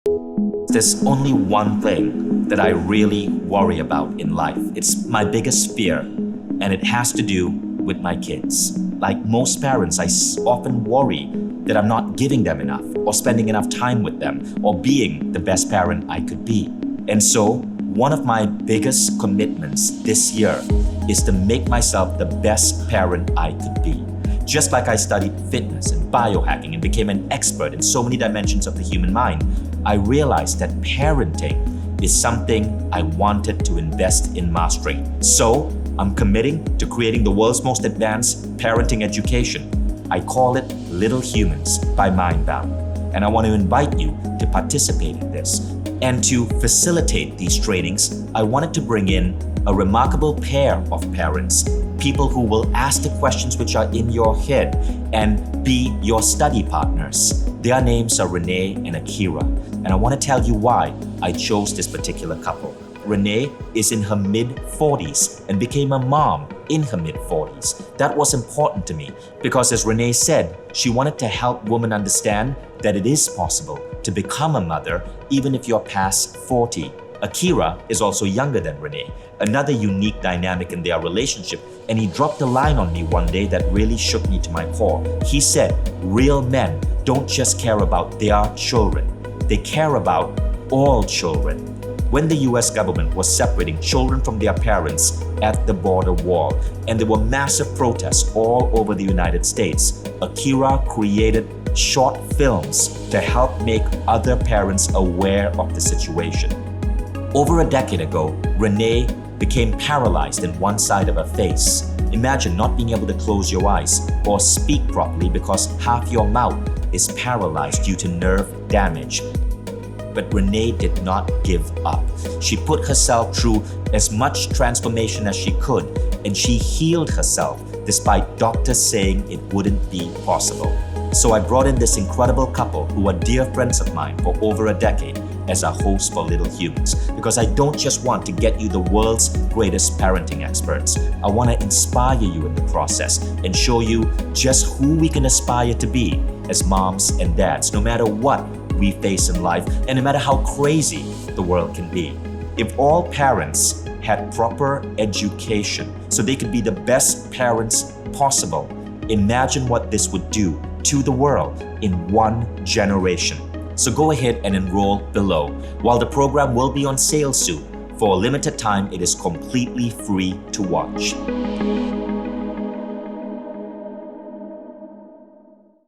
There's only one thing that I really worry about in life. It's my biggest fear, and it has to do with my kids. Like most parents, I often worry that I'm not giving them enough or spending enough time with them or being the best parent I could be. And so, one of my biggest commitments this year is to make myself the best parent I could be. Just like I studied fitness and biohacking and became an expert in so many dimensions of the human mind, I realized that parenting is something I wanted to invest in mastering. So, I'm committing to creating the world's most advanced parenting education. I call it Little Humans by Mindvalley. And I want to invite you to participate in this. And to facilitate these trainings, I wanted to bring in a remarkable pair of parents, people who will ask the questions which are in your head and be your study partners. Their names are Renee and Akira, and I want to tell you why I chose this particular couple. Renee is in her mid-40s and became a mom in her mid-40s. That was important to me because, as Renee said, she wanted to help women understand that it is possible to become a mother even if you're past 40. Akira is also younger than Renee, another unique dynamic in their relationship, and he dropped a line on me one day that really shook me to my core. He said, real men don't just care about their children, they care about all children. When the US government was separating children from their parents at the border wall, and there were massive protests all over the United States, Akira created short films to help make other parents aware of the situation. Over a decade ago, Renee became paralyzed in one side of her face. Imagine not being able to close your eyes or speak properly because half your mouth is paralyzed due to nerve damage. But Renee did not give up. She put herself through as much transformation as she could, and she healed herself despite doctors saying it wouldn't be possible. So I brought in this incredible couple who are dear friends of mine for over a decade as a host for Little Humans, because I don't just want to get you the world's greatest parenting experts. I want to inspire you in the process and show you just who we can aspire to be as moms and dads, no matter what we face in life and no matter how crazy the world can be. If all parents had proper education so they could be the best parents possible, imagine what this would do to the world in one generation. So go ahead and enroll below. While the program will be on sale soon, for a limited time, it is completely free to watch.